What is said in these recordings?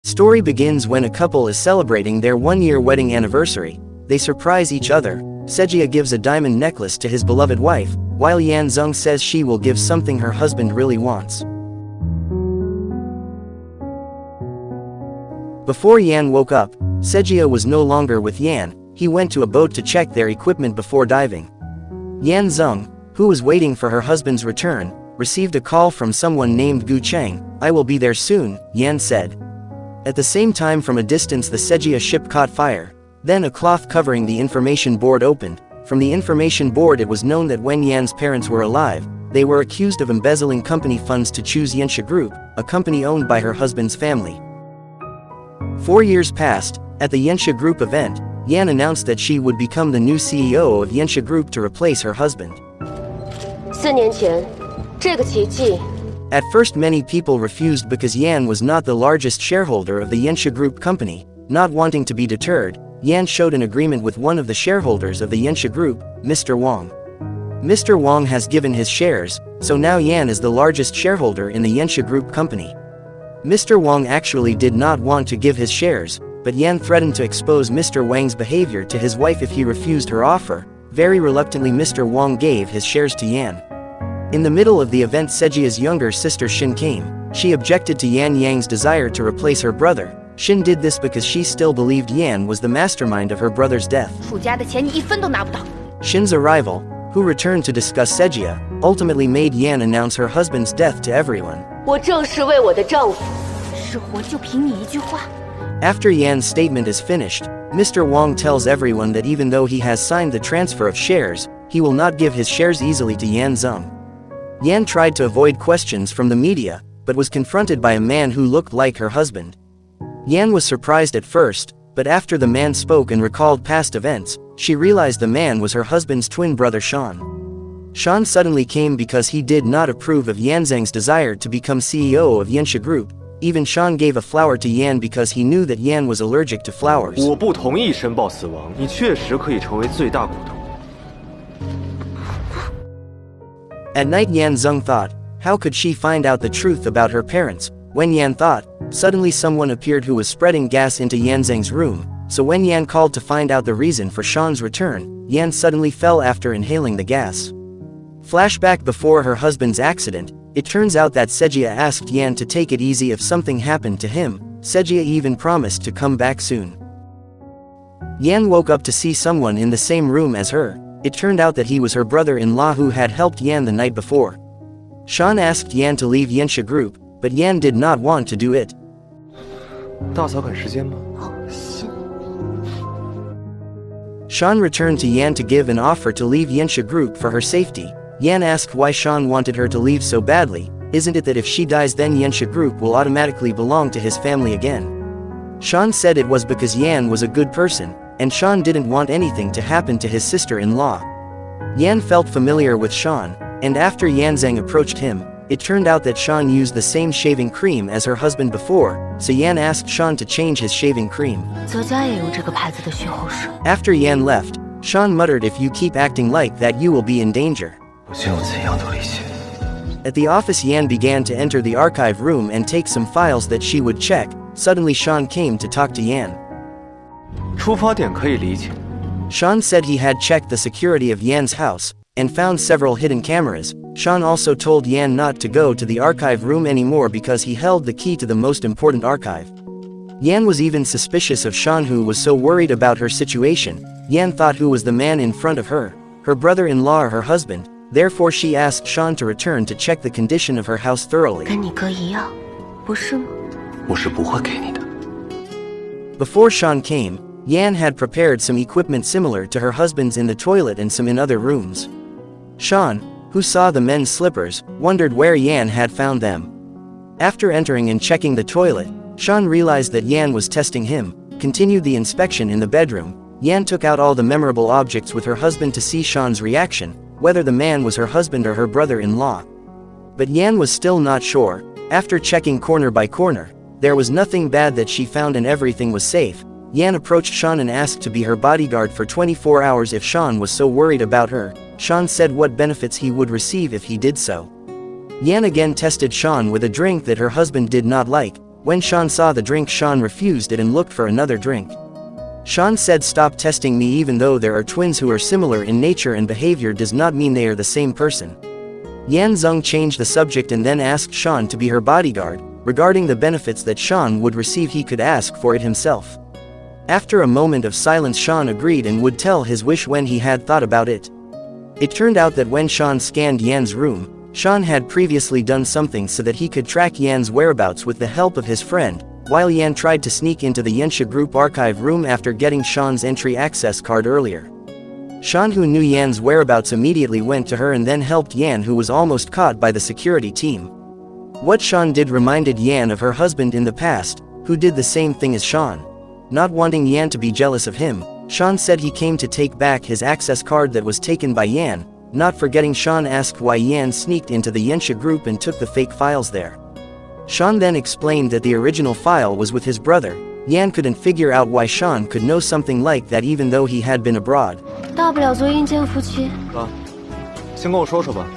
Story begins when a couple is celebrating their one-year wedding anniversary. They surprise each other. Sejia gives a diamond necklace to his beloved wife, while Yan Zeng says she will give something her husband really wants. Before Yan woke up, Sejia was no longer with Yan. He went to a boat to check their equipment before diving. Yan Zeng, who was waiting for her husband's return, received a call from someone named Gu Cheng. "I will be there soon," Yan said. At the same time, from a distance, the Sejia ship caught fire. Then a cloth covering the information board opened. From the information board it was known that when Yan's parents were alive, they were accused of embezzling company funds to choose Jdrama Group, a company owned by her husband's family. 4 years passed. At the Jdrama Group event, Yan announced that she would become the new CEO of Jdrama Group to replace her husband. 4年前，这个奇迹 At first many people refused because Yan was not the largest shareholder of the Jdrama Group company. Not wanting to be deterred, Yan showed an agreement with one of the shareholders of the Jdrama Group, Mr. Wang. Mr. Wang has given his shares, so now Yan is the largest shareholder in the Jdrama Group company. Mr. Wang actually did not want to give his shares, but Yan threatened to expose Mr. Wang's behavior to his wife if he refused her offer. Very reluctantly Mr. Wang gave his shares to Yan. In the middle of the event, Sejia's younger sister Xin came. She objected to Yan Yang's desire to replace her brother. Xin did this because she still believed Yan was the mastermind of her brother's death. 楚家的钱你一分都拿不到。 Xin's arrival, who returned to discuss Sejia, ultimately made Yan announce her husband's death to everyone. 我正是为我的丈夫，是活就凭你一句话。 After Yan's statement is finished, Mr. Wang tells everyone that even though he has signed the transfer of shares, he will not give his shares easily to Yan Zeng. Yan tried to avoid questions from the media, but was confronted by a man who looked like her husband. Yan was surprised at first, but after the man spoke and recalled past events, she realized the man was her husband's twin brother Sean. Sean suddenly came because he did not approve of Yan Zeng's desire to become CEO of Jdrama Group. Even Sean gave a flower to Yan because he knew that Yan was allergic to flowers. 我不同意申报死亡，你确实可以成为最大股东。 At night Yan Zeng thought, how could she find out the truth about her parents? When Yan thought, suddenly someone appeared who was spreading gas into Yan Zeng's room, so when Yan called to find out the reason for Sean's return, Yan suddenly fell after inhaling the gas. Flashback before her husband's accident, it turns out that Sejia asked Yan to take it easy if something happened to him. Sejia even promised to come back soon. Yan woke up to see someone in the same room as her. It turned out that he was her brother-in-law who had helped Yan the night before. Sean asked Yan to leave Jdrama Group, but Yan did not want to do it. 大嫂赶时间吗？ Sean returned to Yan to give an offer to leave Jdrama Group for her safety. Yan asked why Sean wanted her to leave so badly. Isn't it that if she dies then Jdrama Group will automatically belong to his family again? Sean said it was because Yan was a good person, and Sean didn't want anything to happen to his sister-in-law. Yan felt familiar with Sean, and after Yan Zeng approached him, it turned out that Sean used the same shaving cream as her husband before, so Yan asked Sean to change his shaving cream. 泽家也有这个牌子的血后水。 After Yan left, Sean muttered, if you keep acting like that you will be in danger. 我就有怎样的危险？ At the office Yan began to enter the archive room and take some files that she would check. Suddenly Sean came to talk to Yan. 出发点可以理解。 Sean said he had checked the security of Yan's house, and found several hidden cameras. Sean also told Yan not to go to the archive room anymore because he held the key to the most important archive. Yan was even suspicious of Sean, who was so worried about her situation. Yan thought who was the man in front of her, her brother-in-law or her husband, therefore she asked Sean to return to check the condition of her house thoroughly. 跟你哥一样，不是吗？我是不会给你的。 Before Sean came, Yan had prepared some equipment similar to her husband's in the toilet and some in other rooms. Sean, who saw the men's slippers, wondered where Yan had found them. After entering and checking the toilet, Sean realized that Yan was testing him, continued the inspection in the bedroom. Yan took out all the memorable objects with her husband to see Sean's reaction, whether the man was her husband or her brother-in-law. But Yan was still not sure. After checking corner by corner, there was nothing bad that she found and everything was safe. Yan approached Sean and asked to be her bodyguard for 24 hours if Sean was so worried about her. Sean said what benefits he would receive if he did so. Yan again tested Sean with a drink that her husband did not like. When Sean saw the drink, Sean refused it and looked for another drink. Sean said, "Stop testing me. Even though there are twins who are similar in nature and behavior does not mean they are the same person." Yan Zeng changed the subject and then asked Sean to be her bodyguard. Regarding the benefits that Sean would receive, he could ask for it himself. After a moment of silence, Sean agreed and would tell his wish when he had thought about it. It turned out that when Sean scanned Yan's room, Sean had previously done something so that he could track Yan's whereabouts with the help of his friend, while Yan tried to sneak into the Yensha group archive room after getting Sean's entry access card earlier. Sean, who knew Yan's whereabouts, immediately went to her and then helped Yan, who was almost caught by the security team. What Sean did reminded Yan of her husband in the past, who did the same thing as Sean. Not wanting Yan to be jealous of him, Sean said he came to take back his access card that was taken by Yan. Not forgetting, Sean asked why Yan sneaked into the Yensha group and took the fake files there. Sean then explained that the original file was with his brother. Yan couldn't figure out why Sean could know something like that even though he had been abroad. 大不了做阴间夫妻。先跟我说说吧。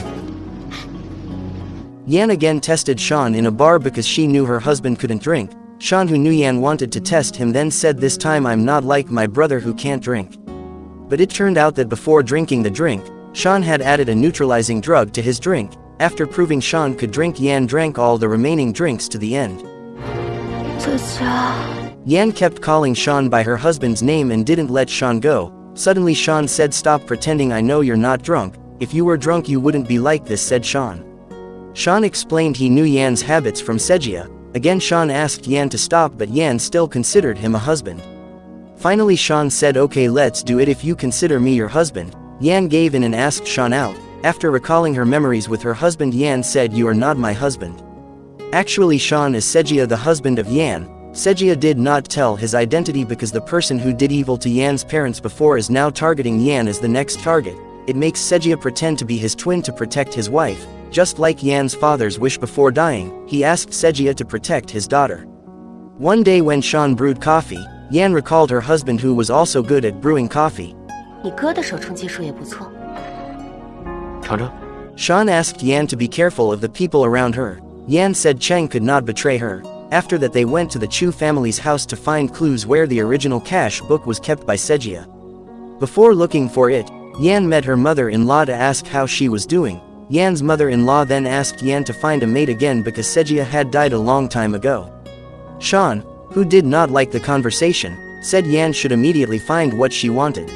Yan again tested Sean in a bar because she knew her husband couldn't drink. Sean, who knew Yan wanted to test him, then said, "This time I'm not like my brother who can't drink." But it turned out that before drinking the drink, Sean had added a neutralizing drug to his drink. After proving Sean could drink, Yan drank all the remaining drinks to the end. Yan kept calling Sean by her husband's name and didn't let Sean go. Suddenly Sean said, "Stop pretending. I know you're not drunk. If you were drunk you wouldn't be like this," said Sean. Sean explained he knew Yan's habits from Sejia. Again Sean asked Yan to stop, but Yan still considered him a husband. Finally Sean said, "Okay, let's do it if you consider me your husband." Yan gave in and asked Sean out. After recalling her memories with her husband, Yan said, "You are not my husband. Actually Sean is Sejia, the husband of Yan." Sejia did not tell his identity because the person who did evil to Yan's parents before is now targeting Yan as the next target. It makes Sejia pretend to be his twin to protect his wife. Just like Yan's father's wish before dying, he asked Sejia to protect his daughter. One day when Sean brewed coffee, Yan recalled her husband, who was also good at brewing coffee. 你哥的手冲技术也不错。尝尝。 Sean asked Yan to be careful of the people around her. Yan said Cheng could not betray her. After that they went to the Chu family's house to find clues where the original cash book was kept by Sejia. Before looking for it, Yan met her mother-in-law to ask how she was doing. Yan's mother-in-law then asked Yan to find a mate again because Sejia had died a long time ago. Sean, who did not like the conversation, said Yan should immediately find what she wanted.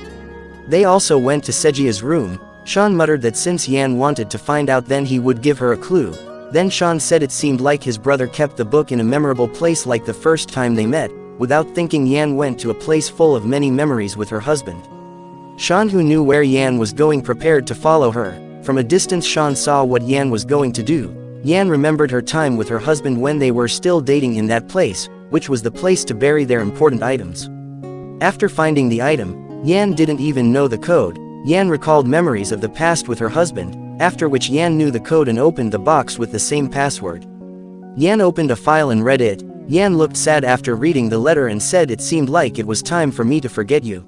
They also went to Sejia's room. Sean muttered that since Yan wanted to find out, then he would give her a clue. Then Sean said it seemed like his brother kept the book in a memorable place like the first time they met. Without thinking, Yan went to a place full of many memories with her husband. Sean, who knew where Yan was going, prepared to follow her. From a distance Sean saw what Yan was going to do. Yan remembered her time with her husband when they were still dating in that place, which was the place to bury their important items. After finding the item, Yan didn't even know the code. Yan recalled memories of the past with her husband, after which Yan knew the code and opened the box with the same password. Yan opened a file and read it. Yan looked sad after reading the letter and said, "It seemed like it was time for me to forget you."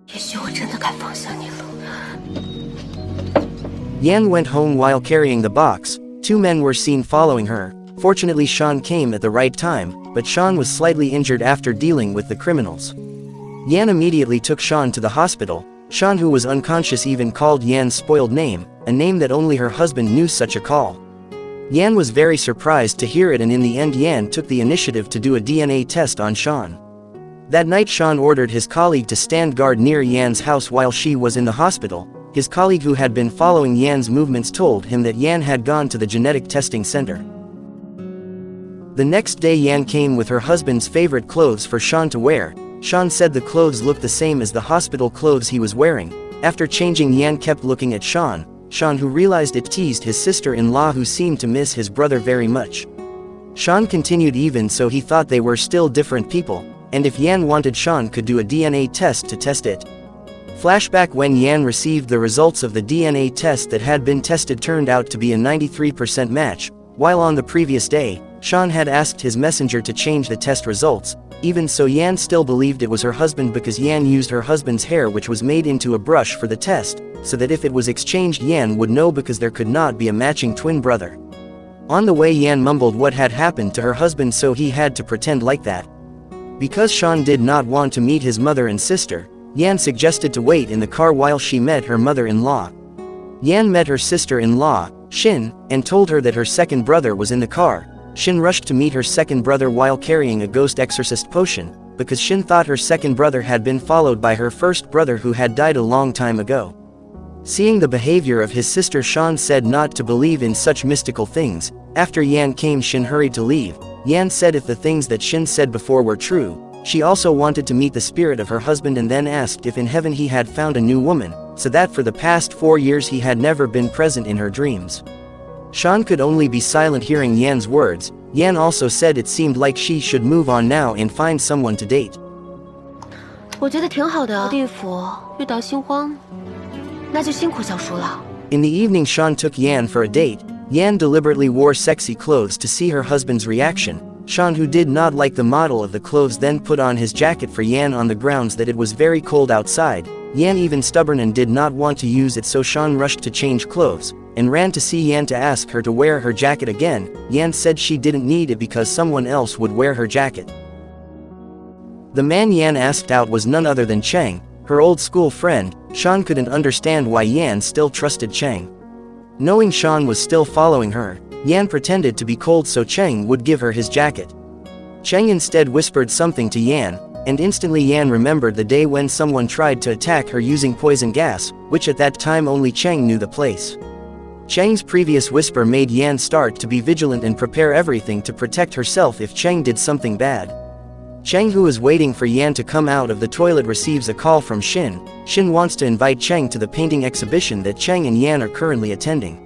也许我真的该放下你了。 Yan went home while carrying the box. Two men were seen following her. Fortunately Sean came at the right time, but Sean was slightly injured after dealing with the criminals. Yan immediately took Sean to the hospital. Sean, who was unconscious, even called Yan's spoiled name, a name that only her husband knew such a call. Yan was very surprised to hear it, and in the end Yan took the initiative to do a DNA test on Sean. That night Sean ordered his colleague to stand guard near Yan's house while she was in the hospital. His colleague, who had been following Yan's movements, told him that Yan had gone to the genetic testing center. The next day Yan came with her husband's favorite clothes for Sean to wear. Sean said the clothes looked the same as the hospital clothes he was wearing. After changing, Yan kept looking at Sean. Sean, who realized it teased his sister-in-law, who seemed to miss his brother very much. Sean continued, even so he thought they were still different people, and if Yan wanted, Sean could do a DNA test to test it. Flashback: when Yan received the results of the DNA test that had been tested turned out to be a 93% match, while on the previous day, Sean had asked his messenger to change the test results. Even so, Yan still believed it was her husband because Yan used her husband's hair, which was made into a brush, for the test, so that if it was exchanged Yan would know because there could not be a matching twin brother. On the way, Yan mumbled what had happened to her husband, so he had to pretend like that. Because Sean did not want to meet his mother and sister, Yan suggested to wait in the car while she met her mother-in-law. Yan met her sister-in-law, Shin, and told her that her second brother was in the car. Shin rushed to meet her second brother while carrying a ghost exorcist potion, because Shin thought her second brother had been followed by her first brother who had died a long time ago. Seeing the behavior of his sister, Sean said not to believe in such mystical things. After Yan came, Shin hurried to leave. Yan said if the things that Shin said before were true, she also wanted to meet the spirit of her husband, and then asked if in heaven he had found a new woman, so that for the past 4 years he had never been present in her dreams. Sean could only be silent hearing Yan's words. Yan also said it seemed like she should move on now and find someone to date. 我觉得挺好的，地府遇到心慌，那就辛苦小叔了。 In the evening, Sean took Yan for a date. Yan deliberately wore sexy clothes to see her husband's reaction. Sean, who did not like the model of the clothes, then put on his jacket for Yan on the grounds that it was very cold outside. Yan even stubborn and did not want to use it, so Sean rushed to change clothes, and ran to see Yan to ask her to wear her jacket again. Yan said she didn't need it because someone else would wear her jacket. The man Yan asked out was none other than Chang, her old school friend. Sean couldn't understand why Yan still trusted Chang. Knowing Sean was still following her, Yan pretended to be cold so Chang would give her his jacket. Chang instead whispered something to Yan, and instantly Yan remembered the day when someone tried to attack her using poison gas, which at that time only Chang knew the place. Chang's previous whisper made Yan start to be vigilant and prepare everything to protect herself if Chang did something bad. Chang, who is waiting for Yan to come out of the toilet, receives a call from Shin. Shin wants to invite Chang to the painting exhibition that Chang and Yan are currently attending.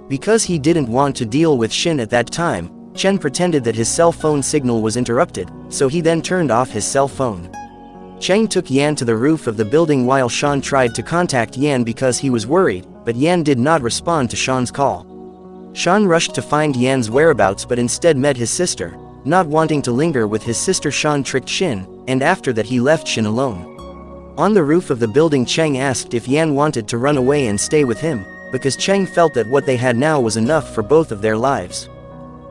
Because he didn't want to deal with Shin at that time, Chen pretended that his cell phone signal was interrupted, so he then turned off his cell phone. Chang took Yan to the roof of the building while Sean tried to contact Yan because he was worried, but Yan did not respond to Sean's call. Sean rushed to find Yan's whereabouts but instead met his sister. Not wanting to linger with his sister, Sean tricked Shin, and after that he left Shin alone. On the roof of the building, Chang asked if Yan wanted to run away and stay with him, because Chang felt that what they had now was enough for both of their lives.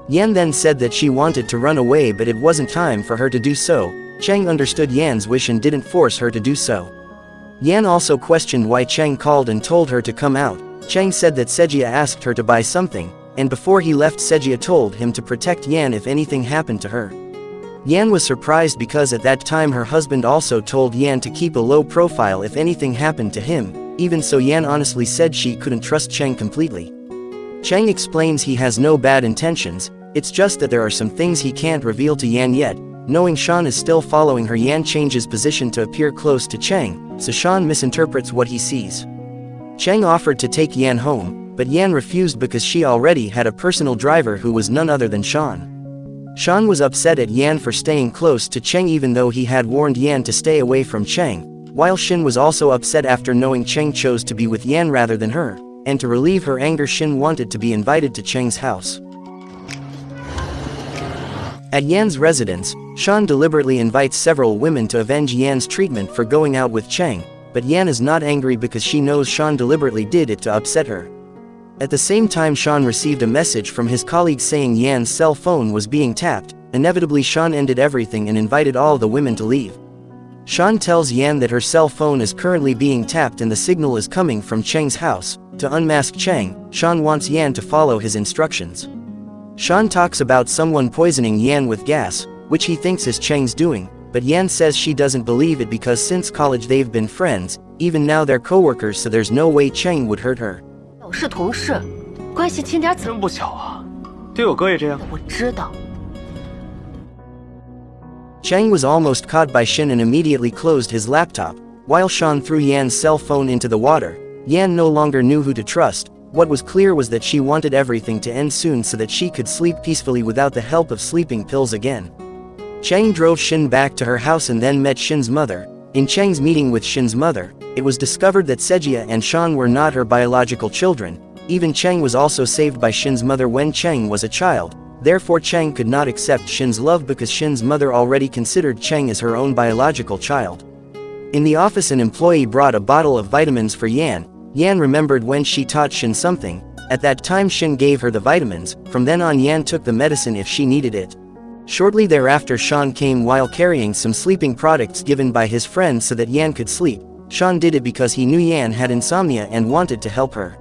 Yan then said that she wanted to run away but it wasn't time for her to do so. Chang understood Yan's wish and didn't force her to do so. Yan also questioned why Chang called and told her to come out. Chang said that Sejia asked her to buy something, and before he left, Sejia told him to protect Yan if anything happened to her. Yan was surprised because at that time her husband also told Yan to keep a low profile if anything happened to him. Even so, Yan honestly said she couldn't trust Chang completely. Chang explains he has no bad intentions, it's just that there are some things he can't reveal to Yan yet. Knowing Sean is still following her, Yan changes position to appear close to Chang, so Sean misinterprets what he sees. Chang offered to take Yan home, but Yan refused because she already had a personal driver who was none other than Sean. Sean was upset at Yan for staying close to Chang even though he had warned Yan to stay away from Chang, while Shin was also upset after knowing Chang chose to be with Yan rather than her, and to relieve her anger, Shin wanted to be invited to Chang's house. At Yan's residence, Sean deliberately invites several women to avenge Yan's treatment for going out with Chang, but Yan is not angry because she knows Sean deliberately did it to upset her. At the same time, Sean received a message from his colleague saying Yan's cell phone was being tapped. Inevitably, Sean ended everything and invited all the women to leave. Sean tells Yan that her cell phone is currently being tapped and the signal is coming from Chang's house. To unmask Chang, Sean wants Yan to follow his instructions. Sean talks about someone poisoning Yan with gas, which he thinks is Chang's doing, but Yan says she doesn't believe it because since college they've been friends, even now they're co-workers, so there's no way Chang would hurt her. 是同事，关系亲点真不巧啊，对我哥也这样。我知道。 Chang was almost caught by Shin and immediately closed his laptop, while Sean threw Yan's cell phone into the water. Yan no longer knew who to trust. What was clear was that she wanted everything to end soon so that she could sleep peacefully without the help of sleeping pills again. Chang drove Shin back to her house and then met Shin's mother. In Chang's meeting with Shin's mother, it was discovered that Sejia and Sean were not her biological children. Even Chang was also saved by Shin's mother when Chang was a child. Therefore, Chang could not accept Shin's love because Shin's mother already considered Chang as her own biological child. In the office, an employee brought a bottle of vitamins for Yan. Yan remembered when she taught Shin something. At that time Shin gave her the vitamins, from then on Yan took the medicine if she needed it. Shortly thereafter Sean came while carrying some sleeping products given by his friend so that Yan could sleep. Sean did it because he knew Yan had insomnia and wanted to help her.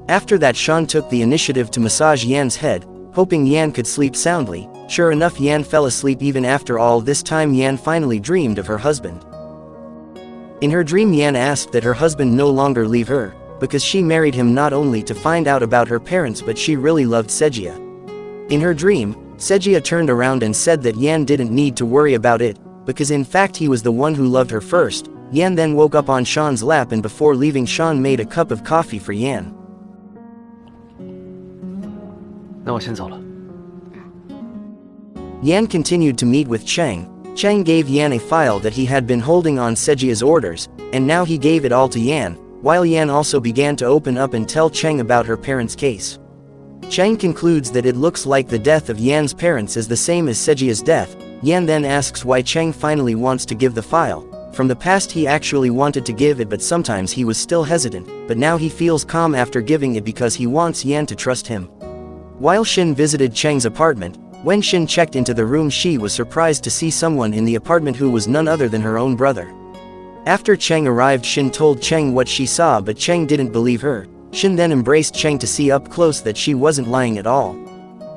After that Sean took the initiative to massage Yan's head, hoping Yan could sleep soundly. Sure enough, Yan fell asleep. Even after all this time Yan finally dreamed of her husband. In her dream Yan asked that her husband no longer leave her, because she married him not only to find out about her parents but she really loved Sejia. In her dream, Sejia turned around and said that Yan didn't need to worry about it, because in fact he was the one who loved her first. Yan then woke up on Sean's lap and before leaving Sean made a cup of coffee for Yan. 那我先走了。 Yan continued to meet with Cheng. Cheng gave Yan a file that he had been holding on Sejia's orders, and now he gave it all to Yan, while Yan also began to open up and tell Cheng about her parents' case. Cheng concludes that it looks like the death of Yan's parents is the same as Sejia's death. Yan then asks why Cheng finally wants to give the file. From the past he actually wanted to give it but sometimes he was still hesitant, but now he feels calm after giving it because he wants Yan to trust him. While Shin visited Cheng's apartment, when Shin checked into the room she was surprised to see someone in the apartment who was none other than her own brother. After Cheng arrived Shin told Cheng what she saw but Cheng didn't believe her. Shin then embraced Cheng to see up close that she wasn't lying at all.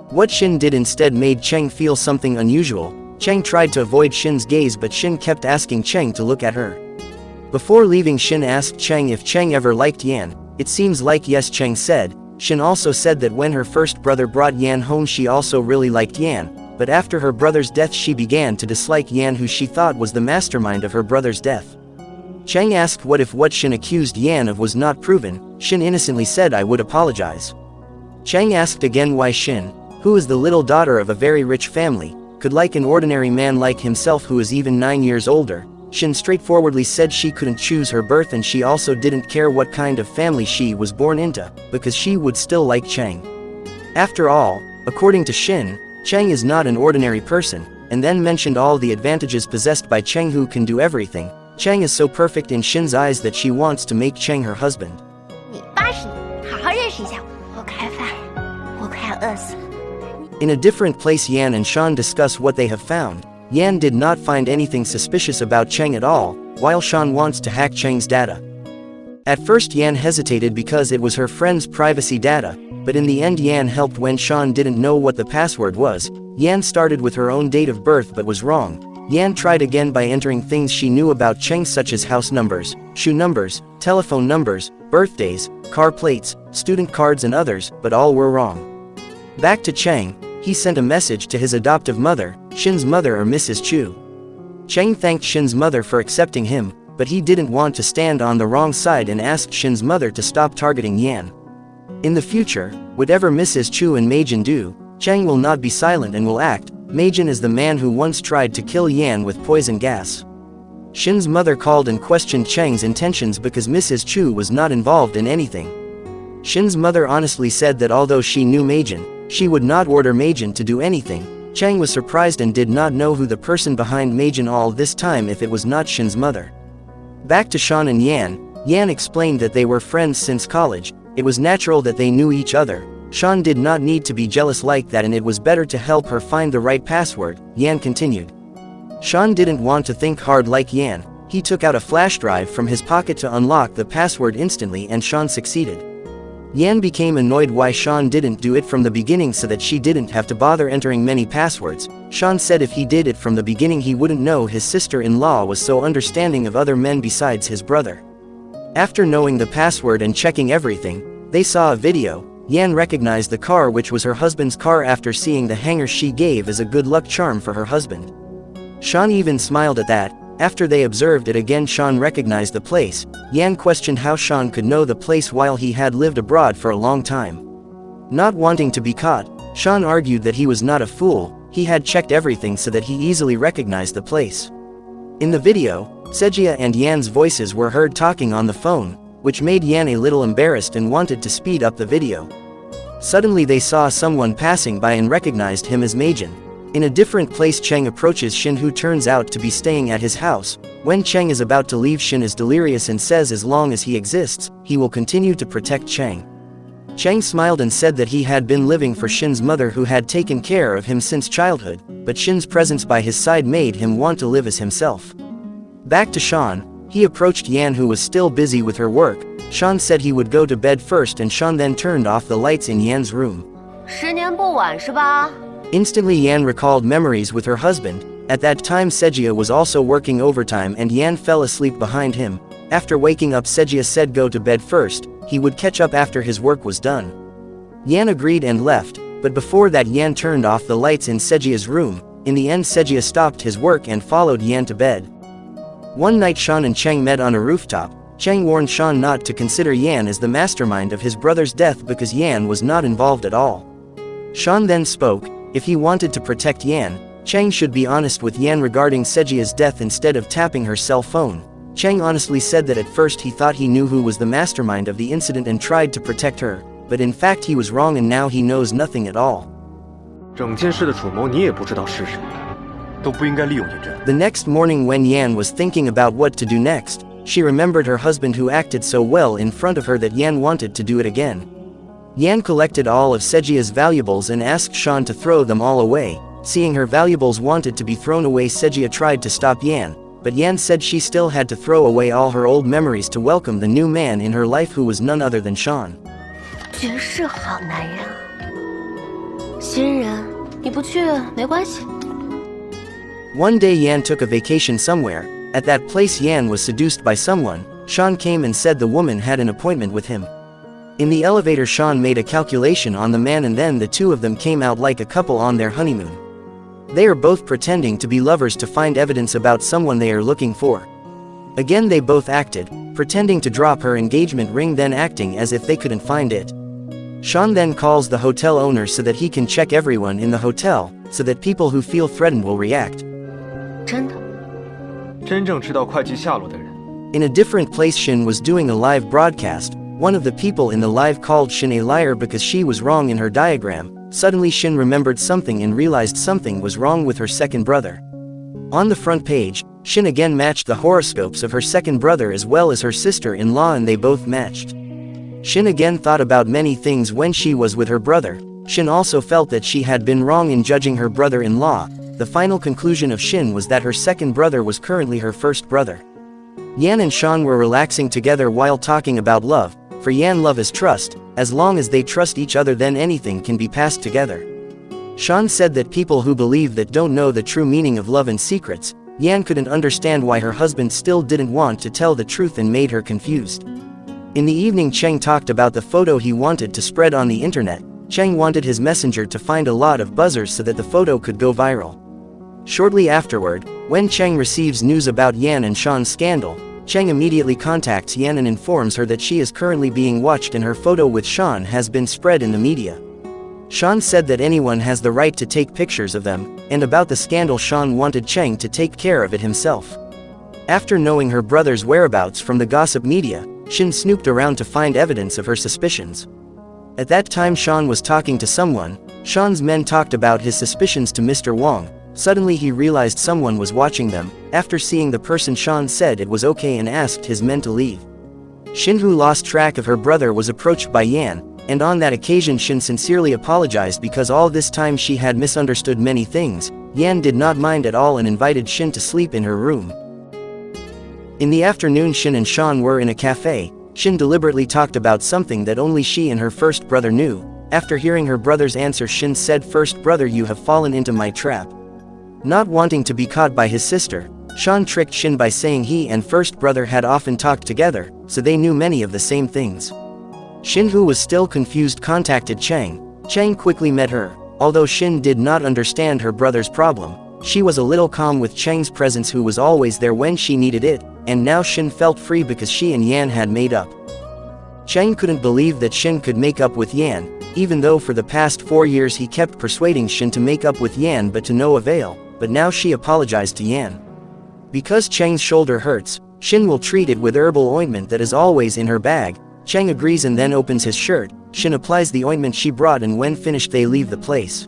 What Shin did instead made Cheng feel something unusual. Cheng tried to avoid Shin's gaze but Shin kept asking Cheng to look at her. Before leaving Shin asked Cheng if Cheng ever liked Yan. It seems like yes, Cheng said. Shin also said that when her first brother brought Yan home she also really liked Yan, but after her brother's death she began to dislike Yan who she thought was the mastermind of her brother's death. Cheng asked what if what Shin accused Yan of was not proven. Shin innocently said I would apologize. Cheng asked again why Shin, who is the little daughter of a very rich family, could like an ordinary man like himself who is even 9 years older. Shin straightforwardly said she couldn't choose her birth and she also didn't care what kind of family she was born into, because she would still like Cheng. After all, according to Shin, Cheng is not an ordinary person, and then mentioned all the advantages possessed by Cheng who can do everything. Cheng is so perfect in Shin's eyes that she wants to make Cheng her husband. 你80年，好好认识一下我。我开饭，我快要饿死了。 In a different place Yan and Sean discuss what they have found. Yan did not find anything suspicious about Cheng at all, while Sean wants to hack Cheng's data. At first Yan hesitated because it was her friend's privacy data, but in the end Yan helped when Sean didn't know what the password was. Yan started with her own date of birth but was wrong. Yan tried again by entering things she knew about Cheng such as house numbers, shoe numbers, telephone numbers, birthdays, car plates, student cards and others, but all were wrong. Back to Cheng, he sent a message to his adoptive mother, Shin's mother or Mrs. Chu. Cheng thanked Shin's mother for accepting him, but he didn't want to stand on the wrong side and asked Shin's mother to stop targeting Yan. In the future, whatever Mrs. Chu and Meijin do, Cheng will not be silent and will act. Meijin is the man who once tried to kill Yan with poison gas. Shin's mother called and questioned Cheng's intentions because Mrs. Chu was not involved in anything. Shin's mother honestly said that although she knew Meijin, she would not order Meijin to do anything. Cheng was surprised and did not know who the person behind Meijin all this time if it was not Shin's mother. Back to Sean and Yan, Yan explained that they were friends since college. It was natural that they knew each other. Sean did not need to be jealous like that and it was better to help her find the right password, Yan continued. Sean didn't want to think hard like Yan. He took out a flash drive from his pocket to unlock the password instantly and Sean succeeded. Yan became annoyed why Sean didn't do it from the beginning so that she didn't have to bother entering many passwords. Sean said if he did it from the beginning he wouldn't know his sister-in-law was so understanding of other men besides his brother. After knowing the password and checking everything, they saw a video. Yan recognized the car which was her husband's car after seeing the hanger she gave as a good luck charm for her husband. Sean even smiled at that. After they observed it again Sean recognized the place. Yan questioned how Sean could know the place while he had lived abroad for a long time. Not wanting to be caught, Sean argued that he was not a fool, he had checked everything so that he easily recognized the place. In the video, Sejia and Yan's voices were heard talking on the phone, which made Yan a little embarrassed and wanted to speed up the video. Suddenly they saw someone passing by and recognized him as Meijin. In a different place Cheng approaches Shin who turns out to be staying at his house. When Cheng is about to leave Shin is delirious and says as long as he exists, he will continue to protect Cheng. Chang smiled and said that he had been living for Shin's mother who had taken care of him since childhood, but Shin's presence by his side made him want to live as himself. Back to Sean, he approached Yan who was still busy with her work. Sean said he would go to bed first and Sean then turned off the lights in Yan's room. 10年不晚是吧? Instantly Yan recalled memories with her husband. At that time Sejia was also working overtime and Yan fell asleep behind him. After waking up Sejia said go to bed first, he would catch up after his work was done. Yan agreed and left, but before that Yan turned off the lights in Sejia's room. In the end Sejia stopped his work and followed Yan to bed. One night Sean and Chang met on a rooftop. Chang warned Sean not to consider Yan as the mastermind of his brother's death because Yan was not involved at all. Sean then spoke, if he wanted to protect Yan, Chang should be honest with Yan regarding Sejia's death instead of tapping her cell phone. Chang honestly said that at first he thought he knew who was the mastermind of the incident and tried to protect her, but in fact he was wrong and now he knows nothing at all. 整件事的主谋你也不知道是谁，都不应该利用你这。The next morning when Yan was thinking about what to do next, she remembered her husband who acted so well in front of her that Yan wanted to do it again. Yan collected all of Sejia's valuables and asked Sean to throw them all away. Seeing her valuables wanted to be thrown away, Sejia tried to stop Yan, but Yan said she still had to throw away all her old memories to welcome the new man in her life who was none other than Sean. 绝世好男人，新人，你不去没关系。 One day Yan took a vacation somewhere. At that place Yan was seduced by someone. Sean came and said the woman had an appointment with him. In the elevator Sean made a calculation on the man and then the two of them came out like a couple on their honeymoon. They are both pretending to be lovers to find evidence about someone they are looking for. Again they both acted, pretending to drop her engagement ring then acting as if they couldn't find it. Sean then calls the hotel owner so that he can check everyone in the hotel, so that people who feel threatened will react. 真的。真正知道会计下落的人。 In a different place Shin was doing a live broadcast. One of the people in the live called Shin a liar because she was wrong in her diagram. Suddenly Shin remembered something and realized something was wrong with her second brother. On the front page, Shin again matched the horoscopes of her second brother as well as her sister-in-law and they both matched. Shin again thought about many things when she was with her brother. Shin also felt that she had been wrong in judging her brother-in-law. The final conclusion of Shin was that her second brother was currently her first brother. Yan and Sean were relaxing together while talking about love. For Yan, love is trust. As long as they trust each other then anything can be passed together. Sean said that people who believe that don't know the true meaning of love and secrets. Yan couldn't understand why her husband still didn't want to tell the truth and made her confused. In the evening Chang talked about the photo he wanted to spread on the internet. Chang wanted his messenger to find a lot of buzzers so that the photo could go viral. Shortly afterward, when Chang receives news about Yan and Sean's scandal, Chang immediately contacts Yan and informs her that she is currently being watched and her photo with Sean has been spread in the media. Sean said that anyone has the right to take pictures of them, and about the scandal Sean wanted Chang to take care of it himself. After knowing her brother's whereabouts from the gossip media, Shin snooped around to find evidence of her suspicions. At that time Sean was talking to someone. Sean's men talked about his suspicions to Mr. Wong. Suddenly he realized someone was watching them. After seeing the person Sean said it was okay and asked his men to leave. Shin, who lost track of her brother, was approached by Yan, and on that occasion Shin sincerely apologized because all this time she had misunderstood many things. Yan did not mind at all and invited Shin to sleep in her room. In the afternoon Shin and Sean were in a cafe. Shin deliberately talked about something that only she and her first brother knew. After hearing her brother's answer Shin said, "First brother, you have fallen into my trap." Not wanting to be caught by his sister, Sean tricked Shin by saying he and first brother had often talked together, so they knew many of the same things. Shin, who was still confused, contacted Chang. Chang quickly met her. Although Shin did not understand her brother's problem, she was a little calm with Chang's presence, who was always there when she needed it, and now Shin felt free because she and Yan had made up. Chang couldn't believe that Shin could make up with Yan, even though for the past 4 years he kept persuading Shin to make up with Yan but to no avail. But now she apologized to Yan. Because Chang's shoulder hurts, Shin will treat it with herbal ointment that is always in her bag. Chang agrees and then opens his shirt. Shin applies the ointment she brought and when finished they leave the place.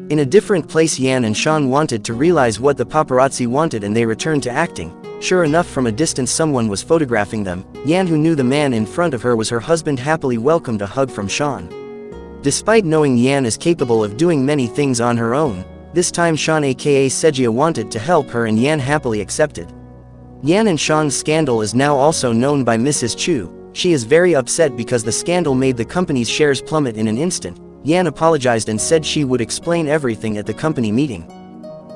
In a different place Yan and Sean wanted to realize what the paparazzi wanted and they returned to acting. Sure enough, from a distance someone was photographing them. Yan, who knew the man in front of her was her husband, happily welcomed a hug from Sean. Despite knowing Yan is capable of doing many things on her own, this time Sean aka Sejia wanted to help her and Yan happily accepted. Yan and Sean's scandal is now also known by Mrs. Chu. She is very upset because the scandal made the company's shares plummet in an instant. Yan apologized and said she would explain everything at the company meeting.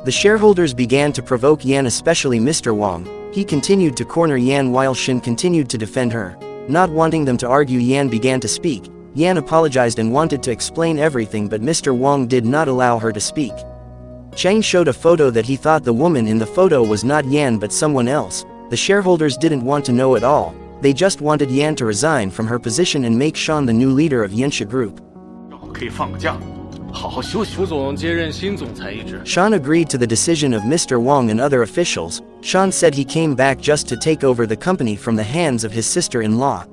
The shareholders began to provoke Yan, especially Mr. Wang. He continued to corner Yan while Shin continued to defend her. Not wanting them to argue, Yan began to speak. Yan apologized and wanted to explain everything, but Mr. Wang did not allow her to speak. Cheng showed a photo that he thought the woman in the photo was not Yan but someone else. The shareholders didn't want to know at all. They just wanted Yan to resign from her position and make Sean the new leader of Yansha Group. Sean agreed to the decision of Mr. Wang and other officials. Sean said he came back just to take over the company from the hands of his sister-in-law.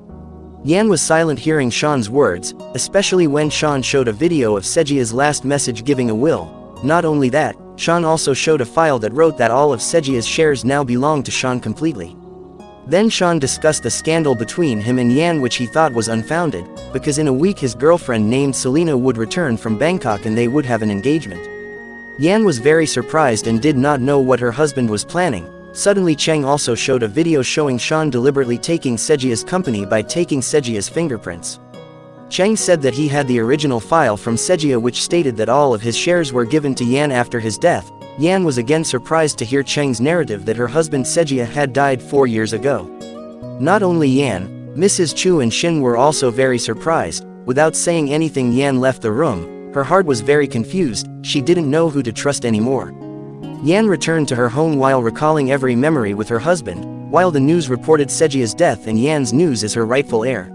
Yan was silent hearing Sean's words, especially when Sean showed a video of Sejia's last message giving a will. Not only that, Sean also showed a file that wrote that all of Sejia's shares now belong to Sean completely. Then Sean discussed the scandal between him and Yan, which he thought was unfounded, because in a week his girlfriend named Selena would return from Bangkok and they would have an engagement. Yan was very surprised and did not know what her husband was planning. Suddenly Cheng also showed a video showing Sean deliberately taking Sejia's company by taking Sejia's fingerprints. Cheng said that he had the original file from Sejia which stated that all of his shares were given to Yan after his death. Yan was again surprised to hear Cheng's narrative that her husband Sejia had died 4 years ago. Not only Yan, Mrs. Chu and Shin were also very surprised. Without saying anything, Yan left the room. Her heart was very confused. She didn't know who to trust anymore. Yan returned to her home while recalling every memory with her husband, while the news reported Sejia's death and Yan's news as her rightful heir.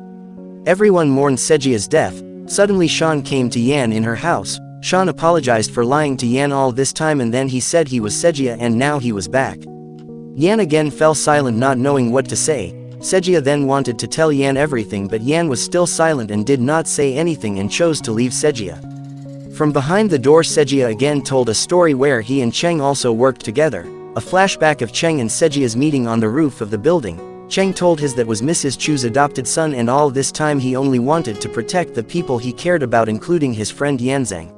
Everyone mourned Sejia's death. Suddenly Sean came to Yan in her house. Sean apologized for lying to Yan all this time and then he said he was Sejia and now he was back. Yan again fell silent, not knowing what to say. Sejia then wanted to tell Yan everything, but Yan was still silent and did not say anything and chose to leave Sejia. From behind the door, Sejia again told a story where he and Cheng also worked together. A flashback of Cheng and Sejia's meeting on the roof of the building. Cheng told his that was Mrs. Chu's adopted son, and all this time he only wanted to protect the people he cared about, including his friend Yanzhang.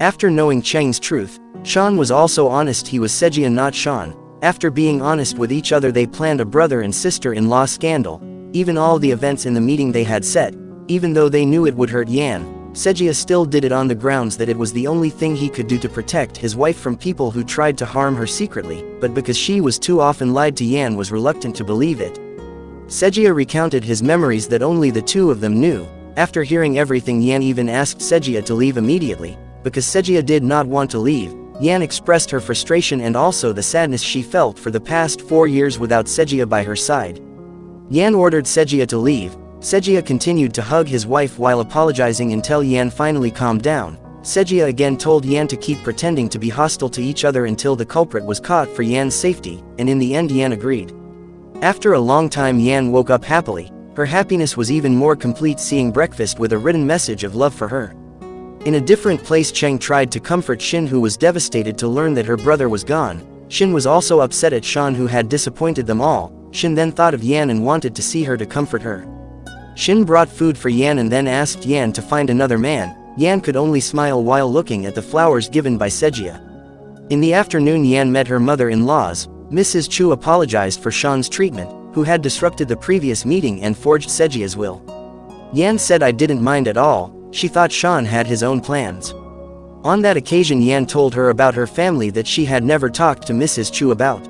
After knowing Cheng's truth, Sean was also honest he was Sejia, not Sean. After being honest with each other, they planned a brother and sister-in-law scandal. Even all the events in the meeting they had set, even though they knew it would hurt Yan, Sejia still did it on the grounds that it was the only thing he could do to protect his wife from people who tried to harm her secretly, but because she was too often lied to, Yan was reluctant to believe it. Sejia recounted his memories that only the two of them knew. After hearing everything, Yan even asked Sejia to leave immediately. Because Sejia did not want to leave, Yan expressed her frustration and also the sadness she felt for the past 4 years without Sejia by her side. Yan ordered Sejia to leave. Sejia continued to hug his wife while apologizing until Yan finally calmed down. Sejia again told Yan to keep pretending to be hostile to each other until the culprit was caught for Yan's safety, and in the end Yan agreed. After a long time, Yan woke up happily. Her happiness was even more complete seeing breakfast with a written message of love for her. In a different place, Cheng tried to comfort Shin, who was devastated to learn that her brother was gone. Shin was also upset at Sean, who had disappointed them all. Shin then thought of Yan and wanted to see her to comfort her. Shin brought food for Yan and then asked Yan to find another man. Yan could only smile while looking at the flowers given by Sejia. In the afternoon, Yan met her mother-in-laws. Mrs. Chu apologized for Sean's treatment, who had disrupted the previous meeting and forged Sejia's will. Yan said, "I didn't mind at all." She thought Sean had his own plans. On that occasion, Yan told her about her family that she had never talked to Mrs. Chu about.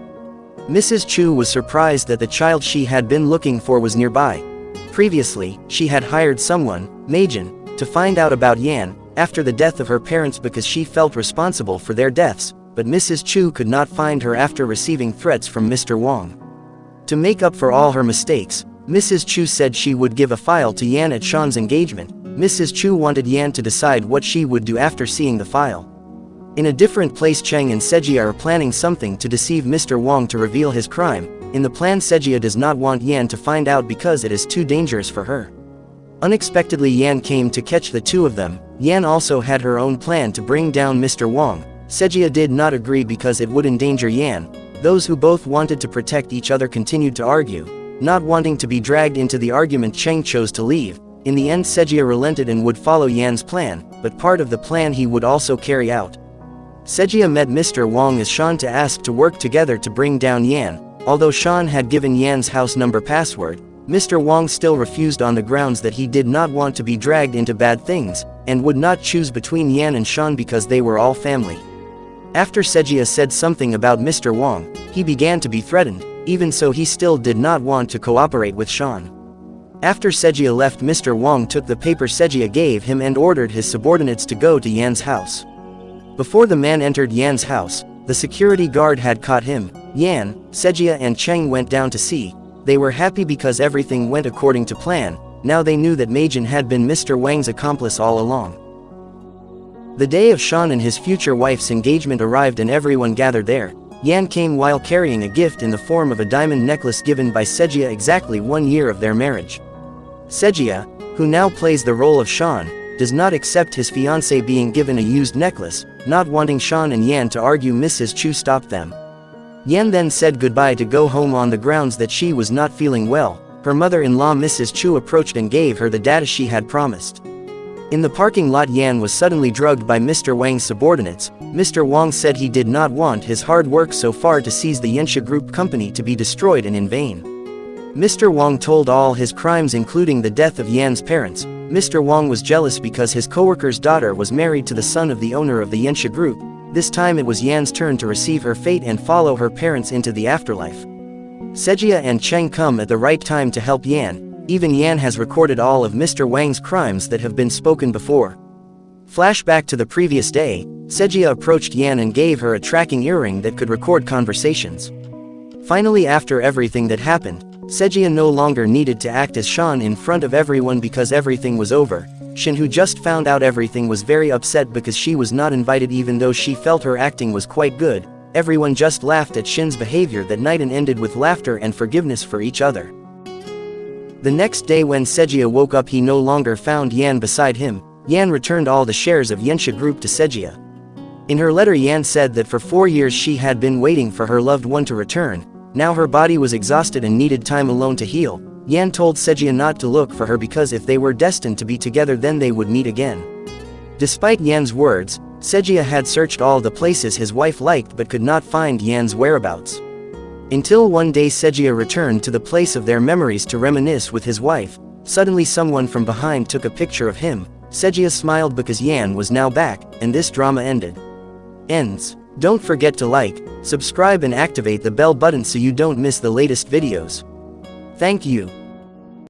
Mrs. Chu was surprised that the child she had been looking for was nearby. Previously, she had hired someone, Meijin, to find out about Yan after the death of her parents because she felt responsible for their deaths, but Mrs. Chu could not find her after receiving threats from Mr. Wang. To make up for all her mistakes, Mrs. Chu said she would give a file to Yan at Sean's engagement. Mrs. Chu wanted Yan to decide what she would do after seeing the file. In a different place, Cheng and Sejia are planning something to deceive Mr. Wang to reveal his crime. In the plan, Sejia does not want Yan to find out because it is too dangerous for her. Unexpectedly, Yan came to catch the two of them. Yan also had her own plan to bring down Mr. Wang. Sejia did not agree because it would endanger Yan. Those who both wanted to protect each other continued to argue. Not wanting to be dragged into the argument, Cheng chose to leave. In the end, Sejia relented and would follow Yan's plan, but part of the plan he would also carry out. Sejia met Mr. Wang as Shan to ask to work together to bring down Yan. Although Shan had given Yan's house number password, Mr. Wang still refused on the grounds that he did not want to be dragged into bad things, and would not choose between Yan and Shan because they were all family. After Sejia said something about Mr. Wang, he began to be threatened. Even so, he still did not want to cooperate with Shan. After Sejia left, Mr. Wang took the paper Sejia gave him and ordered his subordinates to go to Yan's house. Before the man entered Yan's house, the security guard had caught him. Yan, Sejia and Cheng went down to see. They were happy because everything went according to plan. Now they knew that Meijin had been Mr. Wang's accomplice all along. The day of Shan and his future wife's engagement arrived and everyone gathered there. Yan came while carrying a gift in the form of a diamond necklace given by Sejia exactly 1 year of their marriage. Sejia, who now plays the role of Shan, does not accept his fiancé being given a used necklace. Not wanting Shan and Yan to argue, Mrs. Chu stopped them. Yan then said goodbye to go home on the grounds that she was not feeling well. Her mother-in-law Mrs. Chu approached and gave her the data she had promised. In the parking lot, Yan was suddenly drugged by Mr. Wang's subordinates. Mr. Wang said he did not want his hard work so far to seize the Yensha Group company to be destroyed and in vain. Mr. Wang told all his crimes including the death of Yan's parents. Mr. Wang was jealous because his co-worker's daughter was married to the son of the owner of the Yensha Group. This time it was Yan's turn to receive her fate and follow her parents into the afterlife. Sejia and Cheng come at the right time to help Yan. Even Yan has recorded all of Mr. Wang's crimes that have been spoken before. Flashback to the previous day, Sejia approached Yan and gave her a tracking earring that could record conversations. Finally, after everything that happened, Sejia no longer needed to act as Shan in front of everyone because everything was over. Shin, who just found out everything, was very upset because she was not invited even though she felt her acting was quite good. Everyone just laughed at Shin's behavior that night and ended with laughter and forgiveness for each other. The next day when Sejia woke up, he no longer found Yan beside him. Yan returned all the shares of Yensha Group to Sejia. In her letter, Yan said that for 4 years she had been waiting for her loved one to return. Now her body was exhausted and needed time alone to heal. Yan told Sejia not to look for her because if they were destined to be together then they would meet again. Despite Yan's words, Sejia had searched all the places his wife liked but could not find Yan's whereabouts. Until one day Sejia returned to the place of their memories to reminisce with his wife. Suddenly someone from behind took a picture of him. Sejia smiled because Yan was now back, and this drama ended. Ends. Don't forget to like, subscribe and activate the bell button so you don't miss the latest videos. Thank you.